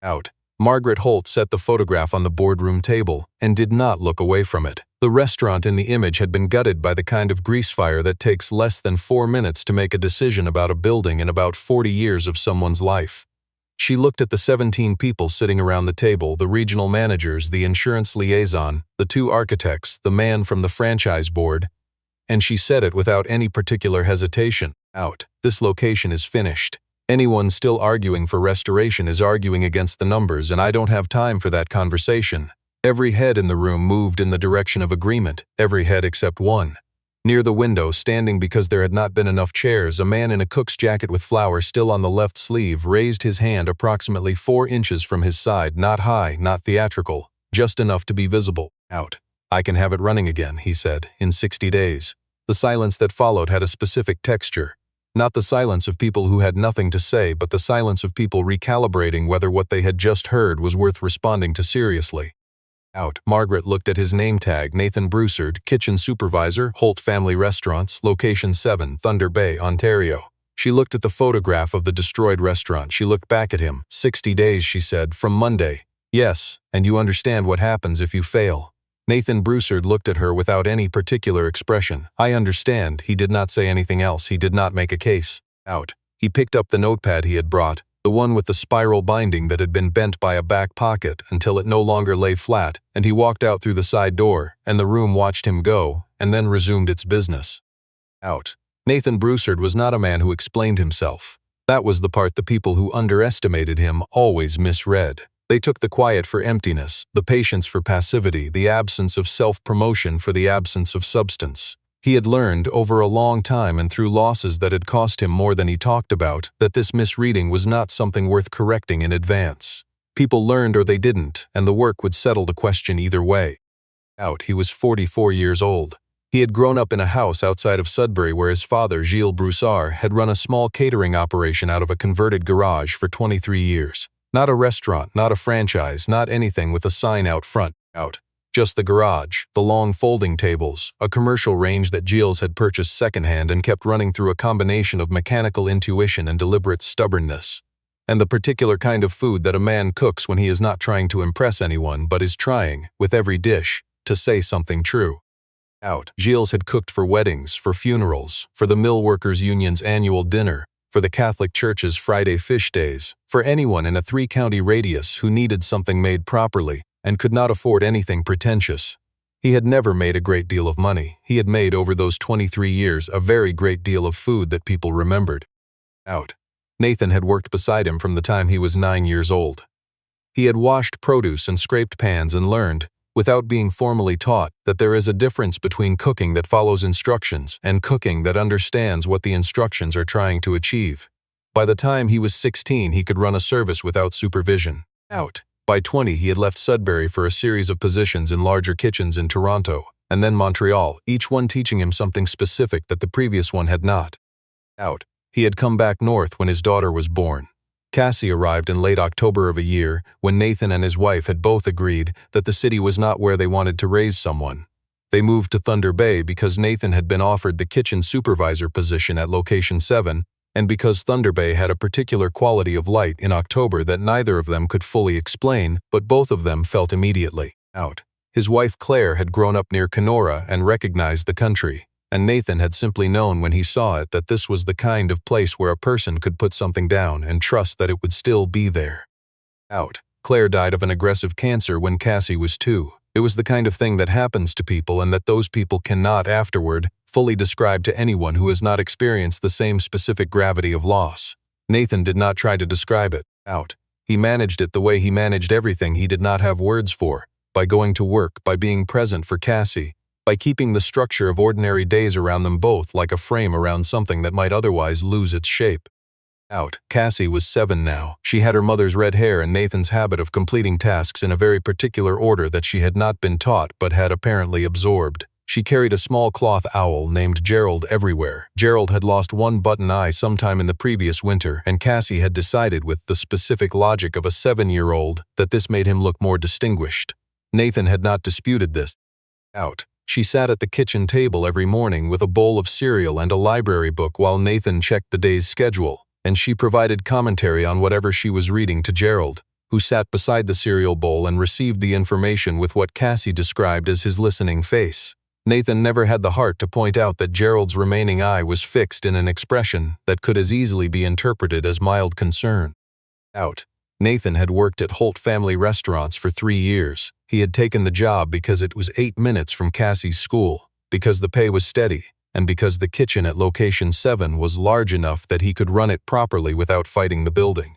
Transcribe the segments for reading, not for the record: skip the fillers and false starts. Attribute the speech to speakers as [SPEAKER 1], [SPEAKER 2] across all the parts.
[SPEAKER 1] Out. Margaret Holt set the photograph on the boardroom table and did not look away from it. The restaurant in the image had been gutted by the kind of grease fire that takes less than 4 minutes to make a decision about a building in about 40 years of someone's life. She looked at the 17 people sitting around the table, the regional managers, the insurance liaison, the 2 architects, the man from the franchise board, and she said it without any particular hesitation. Out. This location is finished. Anyone still arguing for restoration is arguing against the numbers, and I don't have time for that conversation. Every head in the room moved in the direction of agreement, every head except one. Near the window, standing because there had not been enough chairs, a man in a cook's jacket with flower still on the left sleeve raised his hand approximately 4 inches from his side, not high, not theatrical, just enough to be visible. Out. I can have it running again, he said, in 60 days. The silence that followed had a specific texture. Not the silence of people who had nothing to say, but the silence of people recalibrating whether what they had just heard was worth responding to seriously. Out. Margaret looked at his name tag, Nathan Broussard, kitchen supervisor, Holt Family Restaurants, location 7, Thunder Bay, Ontario. She looked at the photograph of the destroyed restaurant. She looked back at him. 60 days, she said, from Monday. Yes, and you understand what happens if you fail. Nathan Broussard looked at her without any particular expression. I understand. He did not say anything else. He did not make a case. Out. He picked up the notepad he had brought, the one with the spiral binding that had been bent by a back pocket until it no longer lay flat, and he walked out through the side door, and the room watched him go, and then resumed its business. Out. Nathan Broussard was not a man who explained himself. That was the part the people who underestimated him always misread. They took the quiet for emptiness, the patience for passivity, the absence of self-promotion for the absence of substance. He had learned over a long time and through losses that had cost him more than he talked about that this misreading was not something worth correcting in advance. People learned or they didn't, and the work would settle the question either way. Out. He was 44 years old. He had grown up in a house outside of Sudbury where his father, Gilles Broussard, had run a small catering operation out of a converted garage for 23 years. Not a restaurant, not a franchise, not anything with a sign out front. Out. Just the garage, the long folding tables, a commercial range that Gilles had purchased secondhand and kept running through a combination of mechanical intuition and deliberate stubbornness. And the particular kind of food that a man cooks when he is not trying to impress anyone but is trying, with every dish, to say something true. Out. Gilles had cooked for weddings, for funerals, for the Mill Workers Union's annual dinner, for the Catholic Church's Friday fish days, for anyone in a 3-county radius who needed something made properly and could not afford anything pretentious. He had never made a great deal of money. He had made over those 23 years a very great deal of food that people remembered. Out. Nathan had worked beside him from the time he was 9 years old. He had washed produce and scraped pans and learned, without being formally taught, that there is a difference between cooking that follows instructions and cooking that understands what the instructions are trying to achieve. By the time he was 16, he could run a service without supervision. Out. By 20, he had left Sudbury for a series of positions in larger kitchens in Toronto, and then Montreal, each one teaching him something specific that the previous one had not. Out. He had come back north when his daughter was born. Cassie arrived in late October of a year when Nathan and his wife had both agreed that the city was not where they wanted to raise someone. They moved to Thunder Bay because Nathan had been offered the kitchen supervisor position at location 7, and because Thunder Bay had a particular quality of light in October that neither of them could fully explain, but both of them felt immediately. Out. His wife Claire had grown up near Kenora and recognized the country, and Nathan had simply known when he saw it that this was the kind of place where a person could put something down and trust that it would still be there. Out. Claire died of an aggressive cancer when Cassie was 2. It was the kind of thing that happens to people and that those people cannot afterward fully describe to anyone who has not experienced the same specific gravity of loss. Nathan did not try to describe it. Out. He managed it the way he managed everything he did not have words for, by going to work, by being present for Cassie, by keeping the structure of ordinary days around them both like a frame around something that might otherwise lose its shape. Out. Cassie was 7 now. She had her mother's red hair and Nathan's habit of completing tasks in a very particular order that she had not been taught but had apparently absorbed. She carried a small cloth owl named Gerald everywhere. Gerald had lost one button eye sometime in the previous winter, and Cassie had decided with the specific logic of a 7-year-old that this made him look more distinguished. Nathan had not disputed this. Out. She sat at the kitchen table every morning with a bowl of cereal and a library book while Nathan checked the day's schedule, and she provided commentary on whatever she was reading to Gerald, who sat beside the cereal bowl and received the information with what Cassie described as his listening face. Nathan never had the heart to point out that Gerald's remaining eye was fixed in an expression that could as easily be interpreted as mild concern. Nathan had worked at Holt Family Restaurants for 3 years. He had taken the job because it was 8 minutes from Cassie's school, because the pay was steady, and because the kitchen at Location 7 was large enough that he could run it properly without fighting the building.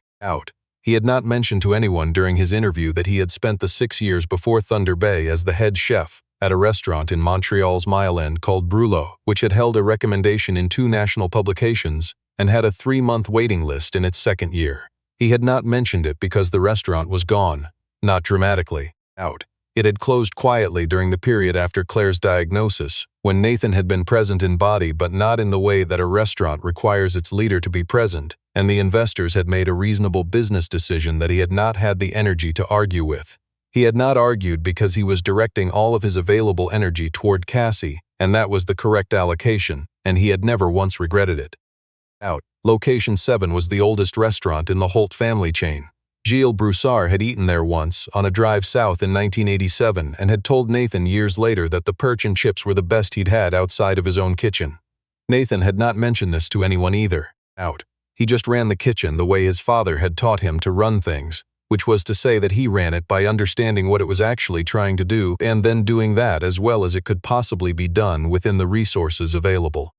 [SPEAKER 1] He had not mentioned to anyone during his interview that he had spent the 6 years before Thunder Bay as the head chef at a restaurant in Montreal's Mile End called Broussard, which had held a recommendation in 2 national publications and had a 3-month waiting list in its 2nd year. He had not mentioned it because the restaurant was gone, not dramatically. It had closed quietly during the period after Claire's diagnosis, when Nathan had been present in body but not in the way that a restaurant requires its leader to be present, and the investors had made a reasonable business decision that he had not had the energy to argue with. He had not argued because he was directing all of his available energy toward Cassie, and that was the correct allocation, and he had never once regretted it. Location 7 was the oldest restaurant in the Holt family chain. Gilles Broussard had eaten there once, on a drive south in 1987, and had told Nathan years later that the perch and chips were the best he'd had outside of his own kitchen. Nathan had not mentioned this to anyone either. He just ran the kitchen the way his father had taught him to run things, which was to say that he ran it by understanding what it was actually trying to do and then doing that as well as it could possibly be done within the resources available.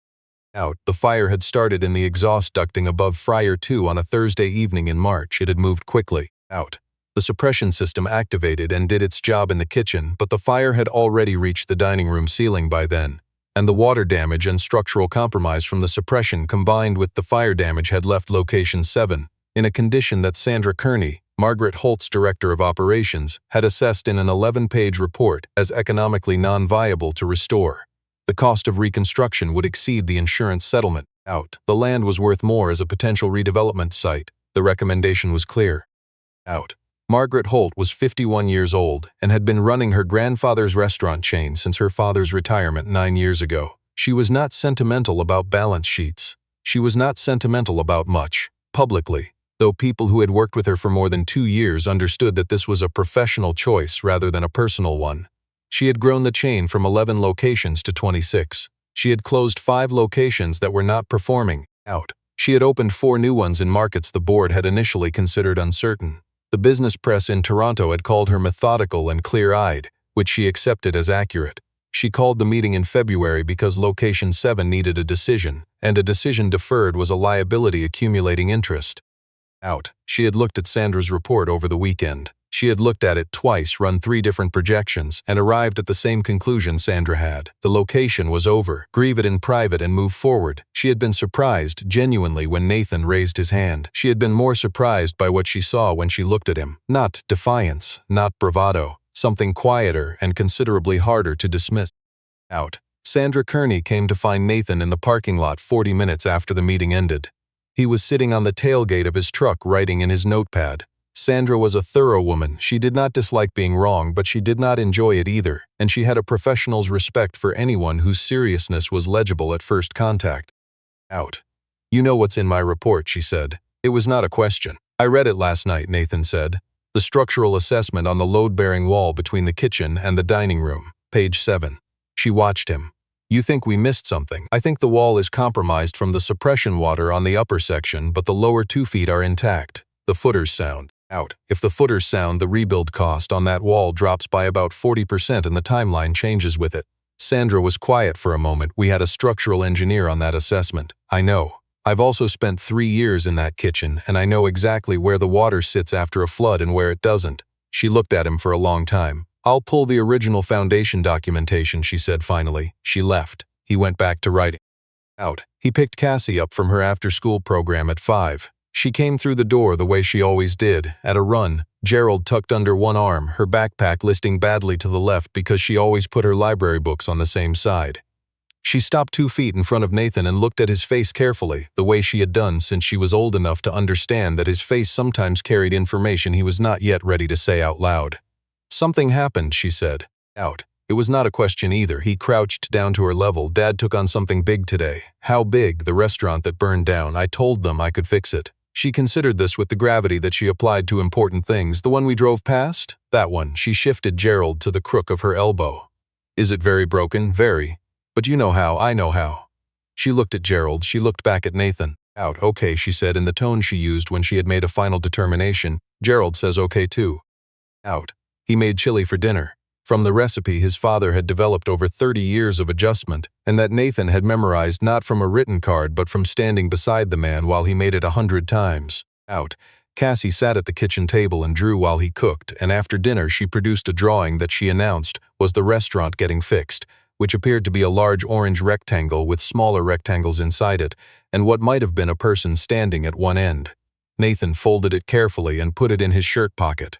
[SPEAKER 1] The fire had started in the exhaust ducting above Fryer 2 on a Thursday evening in March. It had moved quickly. The suppression system activated and did its job in the kitchen, but the fire had already reached the dining room ceiling by then, and the water damage and structural compromise from the suppression combined with the fire damage had left Location 7 in a condition that Sandra Kearney, Margaret Holt's director of operations, had assessed in an 11-page report as economically non-viable to restore. The cost of reconstruction would exceed the insurance settlement. The land was worth more as a potential redevelopment site. The recommendation was clear. Margaret Holt was 51 years old and had been running her grandfather's restaurant chain since her father's retirement 9 years ago. She was not sentimental about balance sheets. She was not sentimental about much, publicly, though people who had worked with her for more than 2 years understood that this was a professional choice rather than a personal one. She had grown the chain from 11 locations to 26. She had closed 5 locations that were not performing. She had opened 4 new ones in markets the board had initially considered uncertain. The business press in Toronto had called her methodical and clear-eyed, which she accepted as accurate. She called the meeting in February because Location 7 needed a decision, and a decision deferred was a liability accumulating interest. She had looked at Sandra's report over the weekend. She had looked at it twice, run 3 different projections, and arrived at the same conclusion Sandra had. The location was over. Grieve it in private and move forward. She had been surprised, genuinely, when Nathan raised his hand. She had been more surprised by what she saw when she looked at him. Not defiance, not bravado, something quieter and considerably harder to dismiss. Sandra Kearney came to find Nathan in the parking lot 40 minutes after the meeting ended. He was sitting on the tailgate of his truck writing in his notepad. Sandra was a thorough woman. She did not dislike being wrong, but she did not enjoy it either, and she had a professional's respect for anyone whose seriousness was legible at first contact. You know what's in my report, she said. It was not a question. I read it last night, Nathan said. The structural assessment on the load-bearing wall between the kitchen and the dining room, page 7. She watched him. You think we missed something. I think the wall is compromised from the suppression water on the upper section, but the lower 2 feet are intact. The footers sound. If the footers sound, the rebuild cost on that wall drops by about 40% and the timeline changes with it. Sandra was quiet for a moment. We had a structural engineer on that assessment. I know. I've also spent 3 years in that kitchen, and I know exactly where the water sits after a flood and where it doesn't. She looked at him for a long time. I'll pull the original foundation documentation, she said finally. She left. He went back to writing. He picked Cassie up from her after-school program at 5. She came through the door the way she always did, at a run, Gerald tucked under one arm, her backpack listing badly to the left because she always put her library books on the same side. She stopped 2 feet in front of Nathan and looked at his face carefully, the way she had done since she was old enough to understand that his face sometimes carried information he was not yet ready to say out loud. Something happened, she said. It was not a question either. He crouched down to her level. Dad took on something big today. How big? The restaurant that burned down. I told them I could fix it. She considered this with the gravity that she applied to important things. The one we drove past? That one. She shifted Gerald to the crook of her elbow. Is it very broken? Very. But you know how, I know how. She looked at Gerald, she looked back at Nathan. Out. Okay, she said in the tone she used when she had made a final determination. Gerald says okay too. Out. He made chili for dinner. From the recipe his father had developed over 30 years of adjustment, and that Nathan had memorized not from a written card but from standing beside the man while he made it 100 times. Out. Cassie sat at the kitchen table and drew while he cooked, and after dinner she produced a drawing that she announced was the restaurant getting fixed, which appeared to be a large orange rectangle with smaller rectangles inside it, and what might have been a person standing at one end. Nathan folded it carefully and put it in his shirt pocket.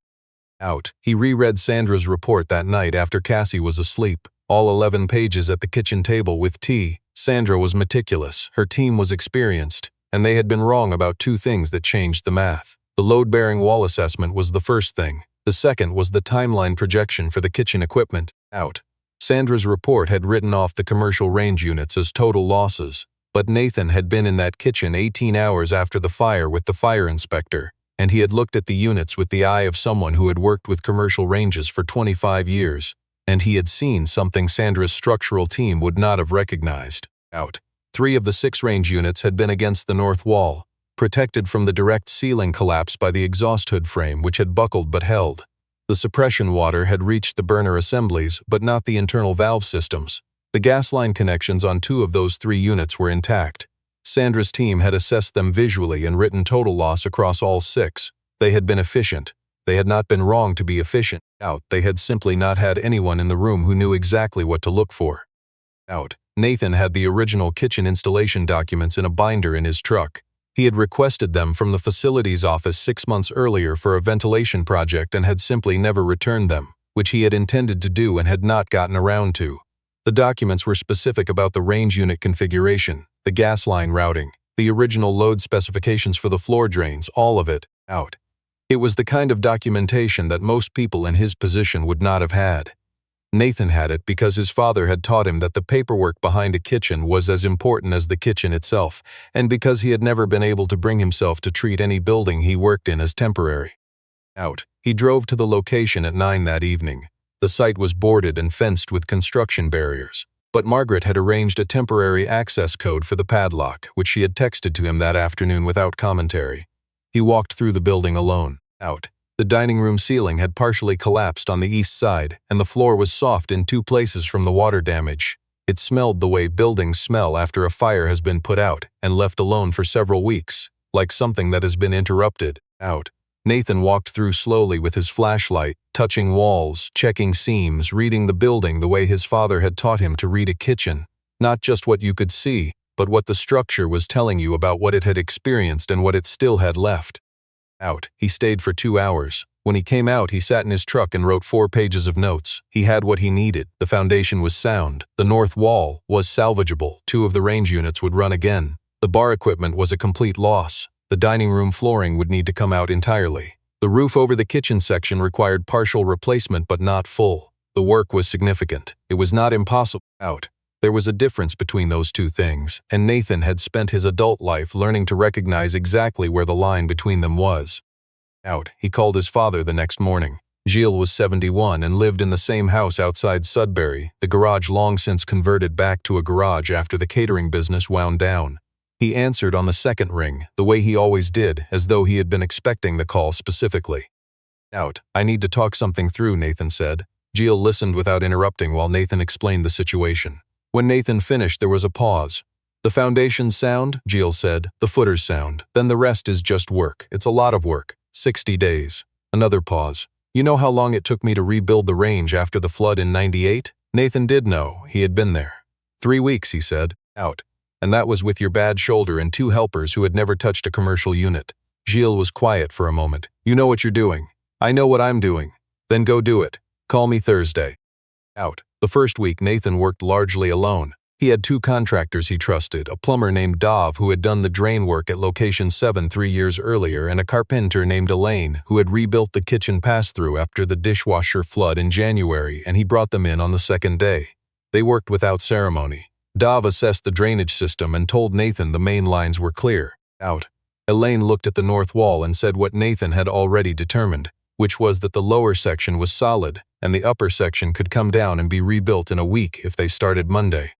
[SPEAKER 1] Out. He reread Sandra's report that night after Cassie was asleep, all 11 pages at the kitchen table with tea. Sandra was meticulous, her team was experienced, and they had been wrong about 2 things that changed the math. The load-bearing wall assessment was the first thing. The second was the timeline projection for the kitchen equipment. Out. Sandra's report had written off the commercial range units as total losses, but Nathan had been in that kitchen 18 hours after the fire with the fire inspector, and he had looked at the units with the eye of someone who had worked with commercial ranges for 25 years, and he had seen something Sandra's structural team would not have recognized. Out. 3 of the 6 range units had been against the north wall, protected from the direct ceiling collapse by the exhaust hood frame which had buckled but held. The suppression water had reached the burner assemblies but not the internal valve systems. The gas line connections on 2 of those 3 units were intact. Sandra's team had assessed them visually and written total loss across all 6. They had been efficient. They had not been wrong to be efficient. Out. They had simply not had anyone in the room who knew exactly what to look for. Out. Nathan had the original kitchen installation documents in a binder in his truck. He had requested them from the facilities office 6 months earlier for a ventilation project and had simply never returned them, which he had intended to do and had not gotten around to. The documents were specific about the range unit configuration, the gas line routing, the original load specifications for the floor drains, all of it. Out. It was the kind of documentation that most people in his position would not have had. Nathan had it because his father had taught him that the paperwork behind a kitchen was as important as the kitchen itself, and because he had never been able to bring himself to treat any building he worked in as temporary. Out. He drove to the location at 9 that evening. The site was boarded and fenced with construction barriers, but Margaret had arranged a temporary access code for the padlock, which she had texted to him that afternoon without commentary. He walked through the building alone. Out. The dining room ceiling had partially collapsed on the east side, and the floor was soft in 2 places from the water damage. It smelled the way buildings smell after a fire has been put out and left alone for several weeks, like something that has been interrupted. Out. Nathan walked through slowly with his flashlight, touching walls, checking seams, reading the building the way his father had taught him to read a kitchen. Not just what you could see, but what the structure was telling you about what it had experienced and what it still had left. Out. He stayed for 2 hours. When he came out, he sat in his truck and wrote 4 pages of notes. He had what he needed. The foundation was sound. The north wall was salvageable. 2 of the range units would run again. The bar equipment was a complete loss. The dining room flooring would need to come out entirely. The roof over the kitchen section required partial replacement but not full. The work was significant. It was not impossible. Out. There was a difference between those 2 things, and Nathan had spent his adult life learning to recognize exactly where the line between them was. Out. He called his father the next morning. Gilles was 71 and lived in the same house outside Sudbury, the garage long since converted back to a garage after the catering business wound down. He answered on the second ring, the way he always did, as though he had been expecting the call specifically. Out. I need to talk something through, Nathan said. Gilles listened without interrupting while Nathan explained the situation. When Nathan finished, there was a pause. The foundation's sound, Gilles said, the footer's sound. Then the rest is just work. It's a lot of work. 60 days. Another pause. You know how long it took me to rebuild the range after the flood in '98? Nathan did know. He had been there. 3 weeks, he said. Out. And that was with your bad shoulder and 2 helpers who had never touched a commercial unit. Gilles was quiet for a moment. You know what you're doing. I know what I'm doing. Then go do it. Call me Thursday. Out. The first week, Nathan worked largely alone. He had 2 contractors he trusted, a plumber named Dov who had done the drain work at Location 7 3 years earlier, and a carpenter named Elaine who had rebuilt the kitchen pass-through after the dishwasher flood in January, and he brought them in on the second day. They worked without ceremony. Dov assessed the drainage system and told Nathan the main lines were clear. Out. Elaine looked at the north wall and said what Nathan had already determined, which was that the lower section was solid, and the upper section could come down and be rebuilt in a week if they started Monday.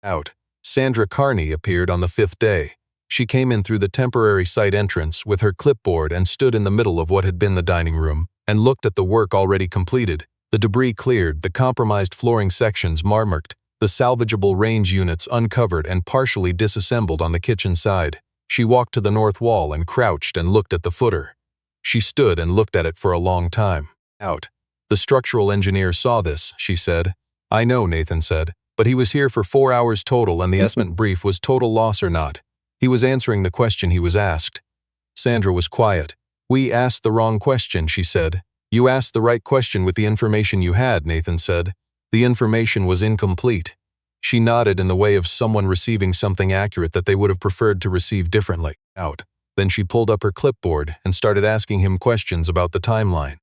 [SPEAKER 1] Out. Sandra Carney appeared on the 5th day. She came in through the temporary site entrance with her clipboard and stood in the middle of what had been the dining room, and looked at the work already completed, the debris cleared, the compromised flooring sections marked, the salvageable range units uncovered and partially disassembled on the kitchen side. She walked to the north wall and crouched and looked at the footer. She stood and looked at it for a long time. Out. The structural engineer saw this, she said. I know, Nathan said, but he was here for 4 hours total and the estimate brief was total loss or not. He was answering the question he was asked. Sandra was quiet. We asked the wrong question, she said. You asked the right question with the information you had, Nathan said. The information was incomplete. She nodded in the way of someone receiving something accurate that they would have preferred to receive differently. Out. Then she pulled up her clipboard and started asking him questions about the timeline.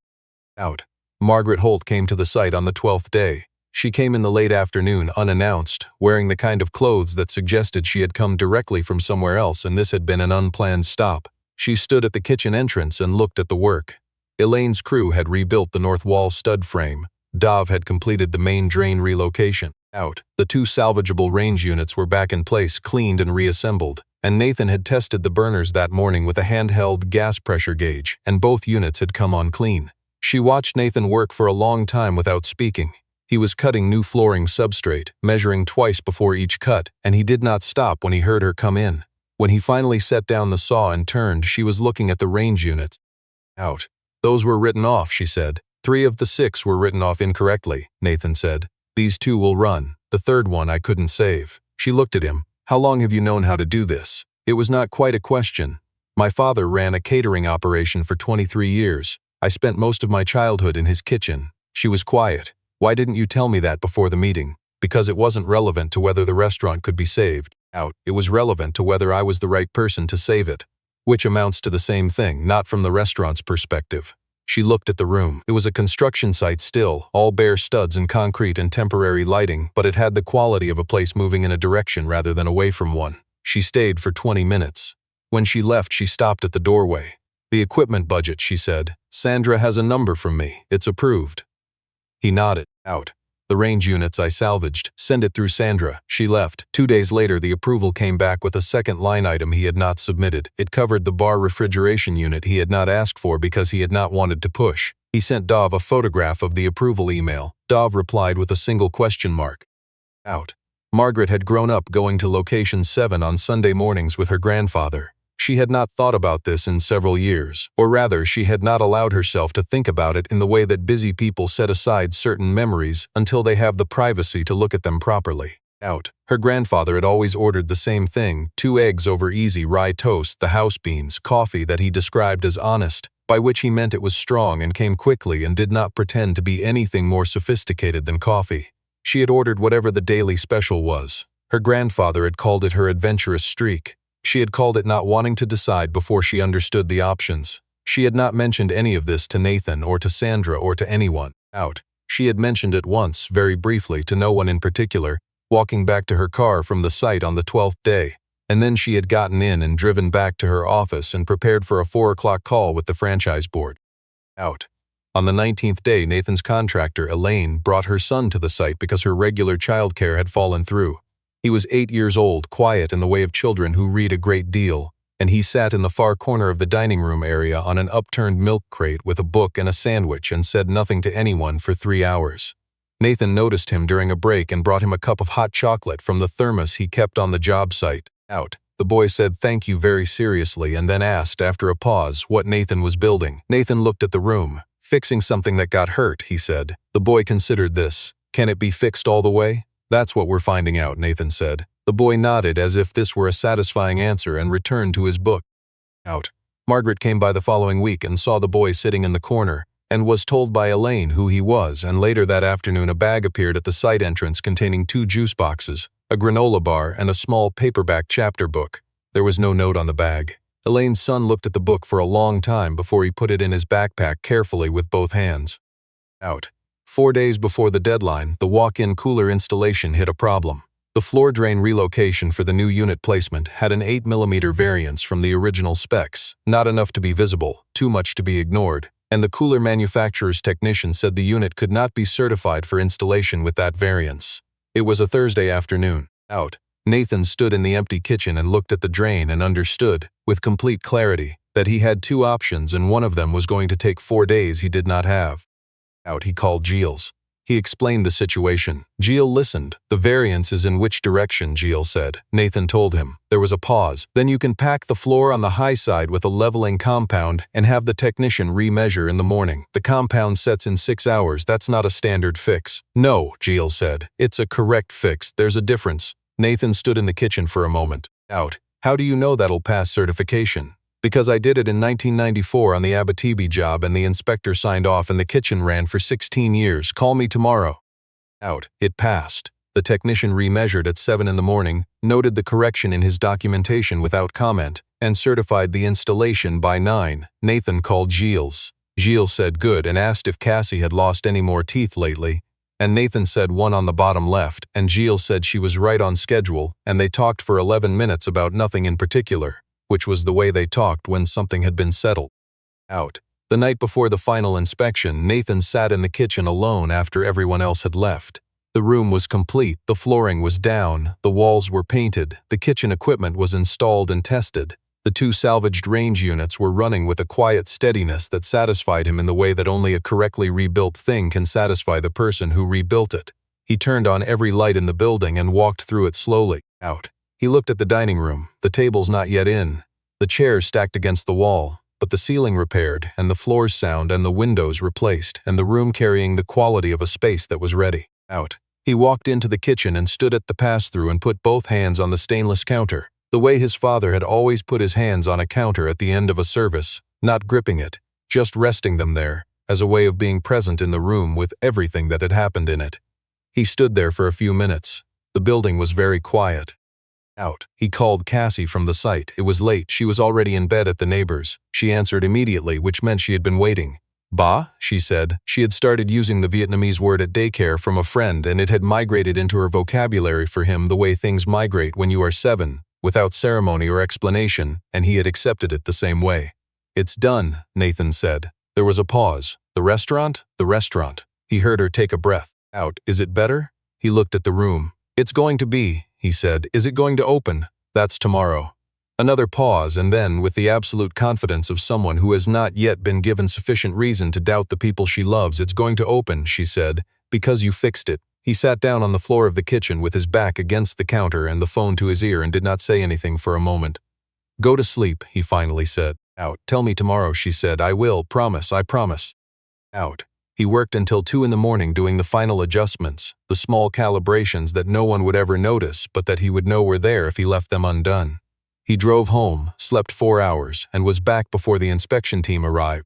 [SPEAKER 1] Out. Margaret Holt came to the site on the 12th day. She came in the late afternoon unannounced, wearing the kind of clothes that suggested she had come directly from somewhere else and this had been an unplanned stop. She stood at the kitchen entrance and looked at the work. Elaine's crew had rebuilt the north wall stud frame. Dov had completed the main drain relocation. Out. The 2 salvageable range units were back in place, cleaned and reassembled, and Nathan had tested the burners that morning with a handheld gas pressure gauge, and both units had come on clean. She watched Nathan work for a long time without speaking. He was cutting new flooring substrate, measuring twice before each cut, and he did not stop when he heard her come in. When he finally set down the saw and turned, she was looking at the range units. Out. Those were written off, she said. 3 of the 6 were written off incorrectly, Nathan said. These 2 will run. The 3rd one I couldn't save. She looked at him. How long have you known how to do this? It was not quite a question. My father ran a catering operation for 23 years. I spent most of my childhood in his kitchen. She was quiet. Why didn't you tell me that before the meeting? Because it wasn't relevant to whether the restaurant could be saved. Out. It was relevant to whether I was the right person to save it. Which amounts to the same thing, not from the restaurant's perspective. She looked at the room. It was a construction site still, all bare studs and concrete and temporary lighting, but it had the quality of a place moving in a direction rather than away from one. She stayed for 20 minutes. When she left, she stopped at the doorway. The equipment budget, she said. Sandra has a number from me. It's approved. He nodded. Out. The range units I salvaged. Send it through Sandra. She left. 2 days later, the approval came back with a second line item he had not submitted. It covered the bar refrigeration unit he had not asked for because he had not wanted to push. He sent Dov a photograph of the approval email. Dov replied with a single question mark. Out. Margaret had grown up going to location 7 on Sunday mornings with her grandfather. She had not thought about this in several years, or rather, she had not allowed herself to think about it in the way that busy people set aside certain memories until they have the privacy to look at them properly. Out. Her grandfather had always ordered the same thing, 2 eggs over easy rye toast, the house beans, coffee that he described as honest, by which he meant it was strong and came quickly and did not pretend to be anything more sophisticated than coffee. She had ordered whatever the daily special was. Her grandfather had called it her adventurous streak. She had called it not wanting to decide before she understood the options. She had not mentioned any of this to Nathan or to Sandra or to anyone. Out. She had mentioned it once, very briefly, to no one in particular, walking back to her car from the site on the 12th day, and then she had gotten in and driven back to her office and prepared for a 4 o'clock call with the franchise board. Out. On the 19th day, Nathan's contractor, Elaine, brought her son to the site because her regular childcare had fallen through. He was 8 years old, quiet in the way of children who read a great deal, and he sat in the far corner of the dining room area on an upturned milk crate with a book and a sandwich and said nothing to anyone for 3 hours. Nathan noticed him during a break and brought him a cup of hot chocolate from the thermos he kept on the job site. Out. The boy said thank you very seriously and then asked, after a pause, what Nathan was building. Nathan looked at the room. Fixing something that got hurt, he said. The boy considered this. Can it be fixed all the way? That's what we're finding out, Nathan said. The boy nodded as if this were a satisfying answer and returned to his book. Out. Margaret came by the following week and saw the boy sitting in the corner, and was told by Elaine who he was, and later that afternoon a bag appeared at the site entrance containing 2 juice boxes, a granola bar, and a small paperback chapter book. There was no note on the bag. Elaine's son looked at the book for a long time before he put it in his backpack carefully with both hands. Out. 4 days before the deadline, the walk-in cooler installation hit a problem. The floor drain relocation for the new unit placement had an 8 mm variance from the original specs, not enough to be visible, too much to be ignored, and the cooler manufacturer's technician said the unit could not be certified for installation with that variance. It was a Thursday afternoon. Out. Nathan stood in the empty kitchen and looked at the drain and understood, with complete clarity, that he had two options and one of them was going to take 4 days he did not have. Out, he called Gilles. He explained the situation. Gilles listened. The variance is in which direction, Gilles said. Nathan told him. There was a pause. Then you can pack the floor on the high side with a leveling compound and have the technician remeasure in the morning. The compound sets in 6 hours. That's not a standard fix. No, Gilles said. It's a correct fix. There's a difference. Nathan stood in the kitchen for a moment. Out. How do you know that'll pass certification? Because I did it in 1994 on the Abitibi job and the inspector signed off and the kitchen ran for 16 years. Call me tomorrow. Out. It passed. The technician remeasured at 7 in the morning, noted the correction in his documentation without comment, and certified the installation by 9. Nathan called Gilles. Gilles said good and asked if Cassie had lost any more teeth lately, and Nathan said one on the bottom left, and Gilles said she was right on schedule, and they talked for 11 minutes about nothing in particular, which was the way they talked when something had been settled. Out. The night before the final inspection, Nathan sat in the kitchen alone after everyone else had left. The room was complete, the flooring was down, the walls were painted, the kitchen equipment was installed and tested. The 2 salvaged range units were running with a quiet steadiness that satisfied him in the way that only a correctly rebuilt thing can satisfy the person who rebuilt it. He turned on every light in the building and walked through it slowly. Out. He looked at the dining room, the tables not yet in, the chairs stacked against the wall, but the ceiling repaired, and the floors sound and the windows replaced, and the room carrying the quality of a space that was ready. Out. He walked into the kitchen and stood at the pass-through and put both hands on the stainless counter, the way his father had always put his hands on a counter at the end of a service, not gripping it, just resting them there, as a way of being present in the room with everything that had happened in it. He stood there for a few minutes. The building was very quiet. Out. He called Cassie from the site. It was late. She was already in bed at the neighbors. She answered immediately, which meant she had been waiting. Ba, she said. She had started using the Vietnamese word at daycare from a friend and it had migrated into her vocabulary for him the way things migrate when you are 7, without ceremony or explanation, and he had accepted it the same way. It's done, Nathan said. There was a pause. The restaurant? The restaurant. He heard her take a breath. Out. Is it better? He looked at the room. It's going to be, he said. Is it going to open? That's tomorrow. Another pause, and then, with the absolute confidence of someone who has not yet been given sufficient reason to doubt the people she loves, it's going to open, she said, because you fixed it. He sat down on the floor of the kitchen with his back against the counter and the phone to his ear and did not say anything for a moment. Go to sleep, he finally said. Out. Tell me tomorrow, she said. I will, promise, I promise. Out. He worked until 2 in the morning doing the final adjustments, the small calibrations that no one would ever notice but that he would know were there if he left them undone. He drove home, slept 4 hours, and was back before the inspection team arrived.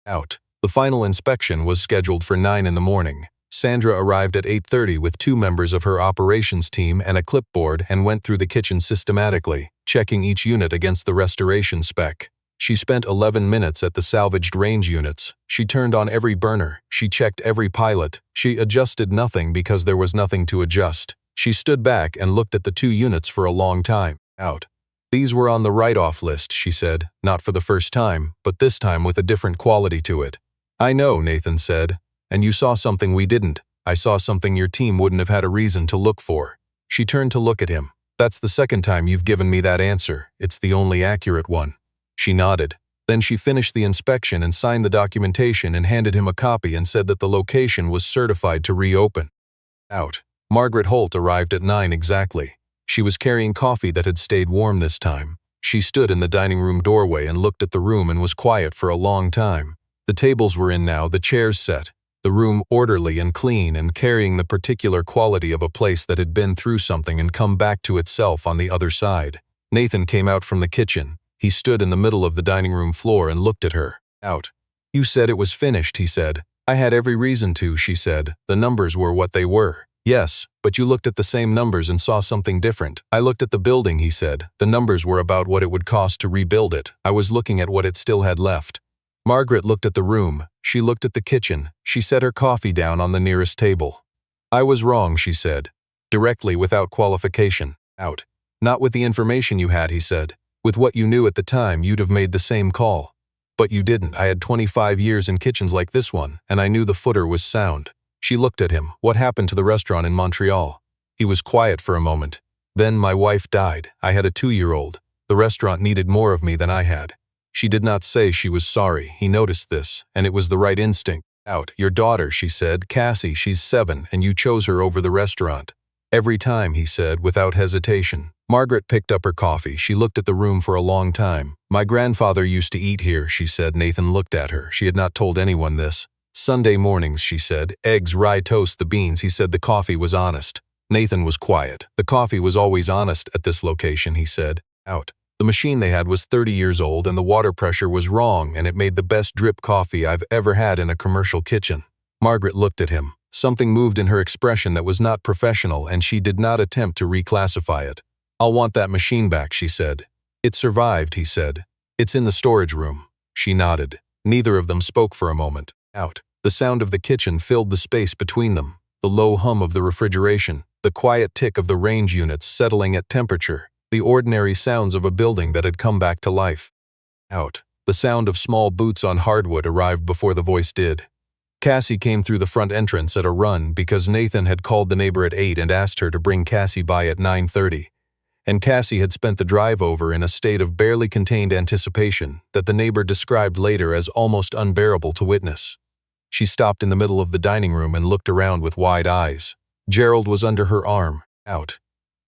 [SPEAKER 1] Out. The final inspection was scheduled for 9 in the morning. Sandra arrived at 8:30 with 2 members of her operations team and a clipboard and went through the kitchen systematically, checking each unit against the restoration spec. She spent 11 minutes at the salvaged range units. She turned on every burner. She checked every pilot. She adjusted nothing because there was nothing to adjust. She stood back and looked at the 2 units for a long time. Out. These were on the write-off list, she said, not for the first time, but this time with a different quality to it. I know, Nathan said. And you saw something we didn't. I saw something your team wouldn't have had a reason to look for. She turned to look at him. That's the second time you've given me that answer. It's the only accurate one. She nodded. Then she finished the inspection and signed the documentation and handed him a copy and said that the location was certified to reopen. Out. Margaret Holt arrived at 9 exactly. She was carrying coffee that had stayed warm this time. She stood in the dining room doorway and looked at the room and was quiet for a long time. The tables were in now, the chairs set. The room orderly and clean and carrying the particular quality of a place that had been through something and come back to itself on the other side. Nathan came out from the kitchen. He stood in the middle of the dining room floor and looked at her. Out. You said it was finished, he said. I had every reason to, she said. The numbers were what they were. Yes, but you looked at the same numbers and saw something different. I looked at the building, he said. The numbers were about what it would cost to rebuild it. I was looking at what it still had left. Margaret looked at the room. She looked at the kitchen. She set her coffee down on the nearest table. I was wrong, she said. Directly, without qualification. Out. Not with the information you had, he said. With what you knew at the time, you'd have made the same call. But you didn't. I had 25 years in kitchens like this one, and I knew the footer was sound. She looked at him. What happened to the restaurant in Montreal? He was quiet for a moment. Then my wife died. I had a 2-year-old. The restaurant needed more of me than I had. She did not say she was sorry. He noticed this, and it was the right instinct. Out. Your daughter, she said. Cassie, she's 7, and you chose her over the restaurant. Every time, he said, without hesitation. Margaret picked up her coffee. She looked at the room for a long time. My grandfather used to eat here, she said. Nathan looked at her. She had not told anyone this. Sunday mornings, she said. Eggs, rye toast, the beans. He said the coffee was honest. Nathan was quiet. The coffee was always honest at this location, he said. Out. The machine they had was 30 years old and the water pressure was wrong, and it made the best drip coffee I've ever had in a commercial kitchen. Margaret looked at him. Something moved in her expression that was not professional, and she did not attempt to reclassify it. I'll want that machine back, she said. It survived, he said. It's in the storage room. She nodded. Neither of them spoke for a moment. Out. The sound of the kitchen filled the space between them. The low hum of the refrigeration, the quiet tick of the range units settling at temperature, the ordinary sounds of a building that had come back to life. Out. The sound of small boots on hardwood arrived before the voice did. Cassie came through the front entrance at a run because Nathan had called the neighbor at 8 and asked her to bring Cassie by at 9:30. And Cassie had spent the drive over in a state of barely contained anticipation that the neighbor described later as almost unbearable to witness. She stopped in the middle of the dining room and looked around with wide eyes. Gerald was under her arm. Out.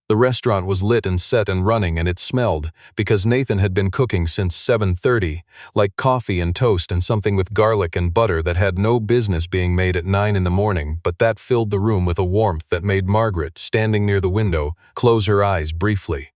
[SPEAKER 1] The restaurant was lit and set and running, and it smelled, because Nathan had been cooking since 7:30, like coffee and toast and something with garlic and butter that had no business being made at 9 in the morning, but that filled the room with a warmth that made Margaret, standing near the window, close her eyes briefly.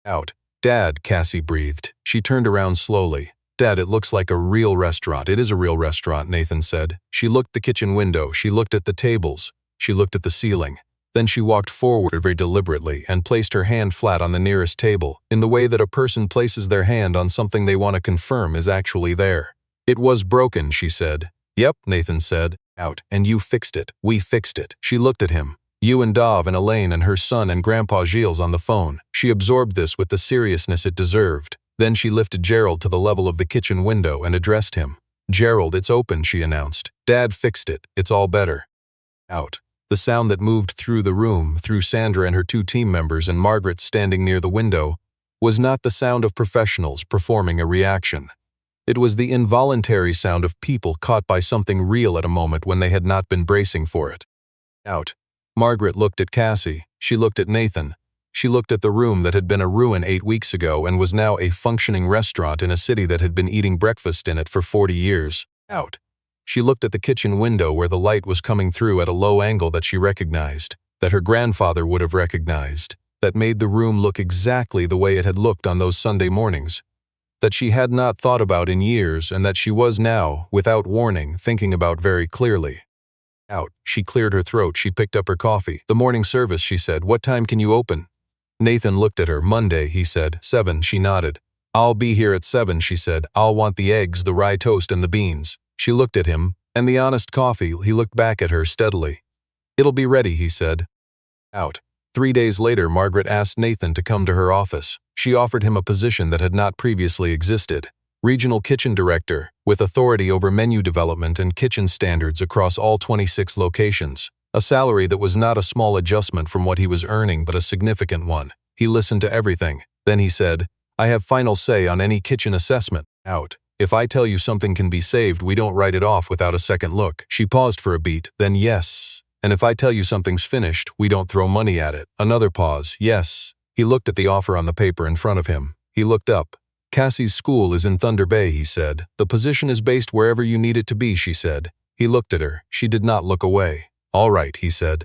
[SPEAKER 1] Out. Dad, Cassie breathed. She turned around slowly. Dad, it looks like a real restaurant. It is a real restaurant, Nathan said. She looked at the kitchen window. She looked at the tables. She looked at the ceiling. Then she walked forward very deliberately and placed her hand flat on the nearest table, in the way that a person places their hand on something they want to confirm is actually there. It was broken, she said. Yep, Nathan said. Out. And you fixed it. We fixed it. She looked at him. You and Dov and Elaine and her son and Grandpa Gilles on the phone. She absorbed this with the seriousness it deserved. Then she lifted Gerald to the level of the kitchen window and addressed him. Gerald, it's open, she announced. Dad fixed it. It's all better. Out. The sound that moved through the room, through Sandra and her 2 team members and Margaret standing near the window, was not the sound of professionals performing a reaction. It was the involuntary sound of people caught by something real at a moment when they had not been bracing for it. Out. Margaret looked at Cassie. She looked at Nathan. She looked at the room that had been a ruin 8 weeks ago and was now a functioning restaurant in a city that had been eating breakfast in it for 40 years. Out. She looked at the kitchen window where the light was coming through at a low angle that she recognized, that her grandfather would have recognized, that made the room look exactly the way it had looked on those Sunday mornings, that she had not thought about in years and that she was now, without warning, thinking about very clearly. Out. She cleared her throat. She picked up her coffee. The morning service, she said. What time can you open? Nathan looked at her. Monday, he said. 7, she nodded. I'll be here at 7, she said. I'll want the eggs, the rye toast, and the beans. She looked at him, and the honest coffee. He looked back at her steadily. It'll be ready, he said. Out. 3 days later, Margaret asked Nathan to come to her office. She offered him a position that had not previously existed. Regional Kitchen Director, with authority over menu development and kitchen standards across all 26 locations. A salary that was not a small adjustment from what he was earning, but a significant one. He listened to everything. Then he said, I have final say on any kitchen assessment. Out. If I tell you something can be saved, we don't write it off without a second look. She paused for a beat, then yes. And if I tell you something's finished, we don't throw money at it. Another pause, yes. He looked at the offer on the paper in front of him. He looked up. Cassie's school is in Thunder Bay, he said. The position is based wherever you need it to be, she said. He looked at her. She did not look away. All right, he said.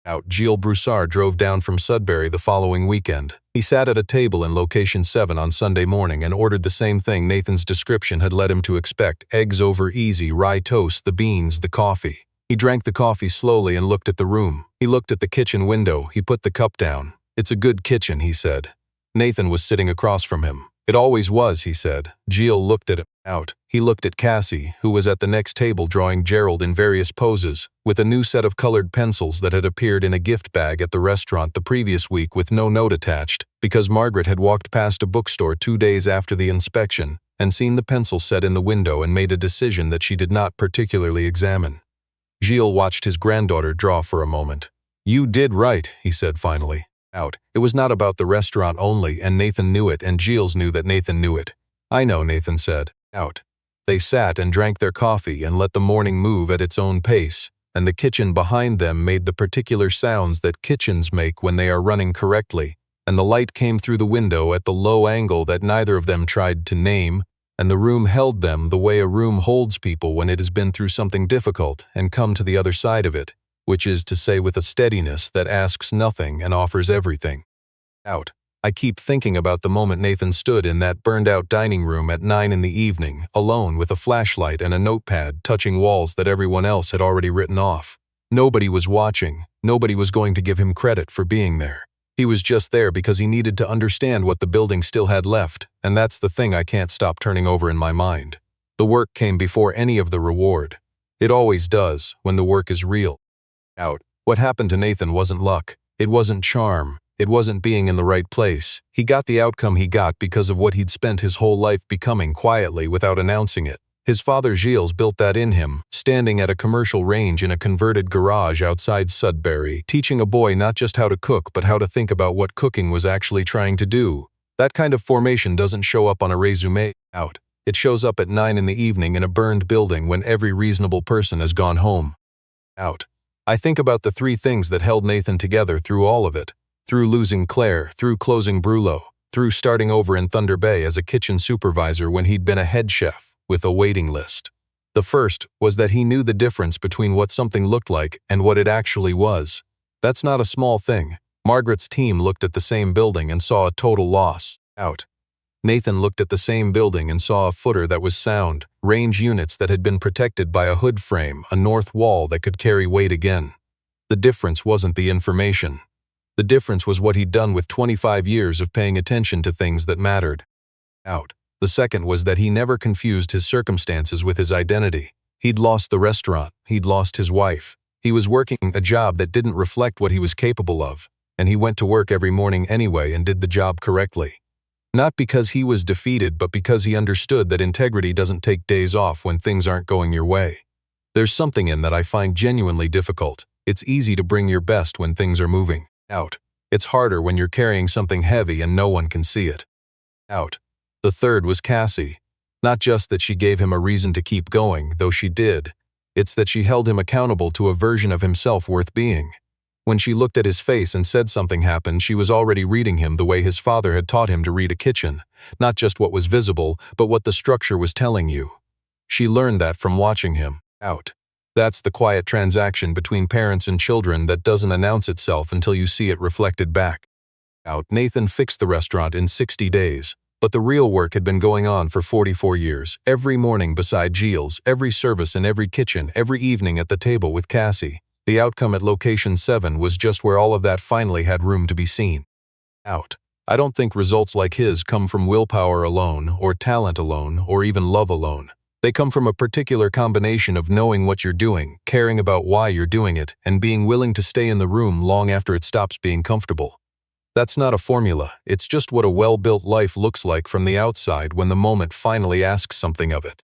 [SPEAKER 1] Out. Gilles Broussard drove down from Sudbury the following weekend. He sat at a table in location 7 on Sunday morning and ordered the same thing Nathan's description had led him to expect. Eggs over easy, rye toast, the beans, the coffee. He drank the coffee slowly and looked at the room. He looked at the kitchen window. He put the cup down. It's a good kitchen, he said. Nathan was sitting across from him. It always was, he said. Gilles looked at him. Out. He looked at Cassie, who was at the next table drawing Gerald in various poses, with a new set of colored pencils that had appeared in a gift bag at the restaurant the previous week with no note attached, because Margaret had walked past a bookstore 2 days after the inspection and seen the pencil set in the window and made a decision that she did not particularly examine. Gilles watched his granddaughter draw for a moment. "You did right," he said finally. Out. It was not about the restaurant only, and Nathan knew it, and Gilles knew that Nathan knew it. "I know," Nathan said. Out. They sat and drank their coffee and let the morning move at its own pace, and the kitchen behind them made the particular sounds that kitchens make when they are running correctly, and the light came through the window at the low angle that neither of them tried to name, and the room held them the way a room holds people when it has been through something difficult and come to the other side of it, which is to say with a steadiness that asks nothing and offers everything. Out. I keep thinking about the moment Nathan stood in that burned-out dining room at 9 in the evening, alone with a flashlight and a notepad touching walls that everyone else had already written off. Nobody was watching. Nobody was going to give him credit for being there. He was just there because he needed to understand what the building still had left, and that's the thing I can't stop turning over in my mind. The work came before any of the reward. It always does, when the work is real. Out. What happened to Nathan wasn't luck. It wasn't charm. It wasn't being in the right place. He got the outcome he got because of what he'd spent his whole life becoming quietly without announcing it. His father Gilles built that in him, standing at a commercial range in a converted garage outside Sudbury, teaching a boy not just how to cook but how to think about what cooking was actually trying to do. That kind of formation doesn't show up on a resume. Out. It shows up at 9 in the evening in a burned building when every reasonable person has gone home. Out. I think about the 3 things that held Nathan together through all of it. Through losing Claire, through closing Brulot, through starting over in Thunder Bay as a kitchen supervisor when he'd been a head chef, with a waiting list. The first was that he knew the difference between what something looked like and what it actually was. That's not a small thing. Margaret's team looked at the same building and saw a total loss. Out. Nathan looked at the same building and saw a footer that was sound, range units that had been protected by a hood frame, a north wall that could carry weight again. The difference wasn't the information. The difference was what he'd done with 25 years of paying attention to things that mattered. Out. The second was that he never confused his circumstances with his identity. He'd lost the restaurant. He'd lost his wife. He was working a job that didn't reflect what he was capable of, and he went to work every morning anyway and did the job correctly. Not because he was defeated, but because he understood that integrity doesn't take days off when things aren't going your way. There's something in that I find genuinely difficult. It's easy to bring your best when things are moving. Out. It's harder when you're carrying something heavy and no one can see it. Out. The third was Cassie. Not just that she gave him a reason to keep going, though she did. It's that she held him accountable to a version of himself worth being. When she looked at his face and said something happened, she was already reading him the way his father had taught him to read a kitchen, not just what was visible, but what the structure was telling you. She learned that from watching him. Out. That's the quiet transaction between parents and children that doesn't announce itself until you see it reflected back. Out. Nathan fixed the restaurant in 60 days, but the real work had been going on for 44 years, every morning beside Gilles, every service in every kitchen, every evening at the table with Cassie. The outcome at Location 7 was just where all of that finally had room to be seen. Out. I don't think results like his come from willpower alone, or talent alone, or even love alone. They come from a particular combination of knowing what you're doing, caring about why you're doing it, and being willing to stay in the room long after it stops being comfortable. That's not a formula, it's just what a well-built life looks like from the outside when the moment finally asks something of it.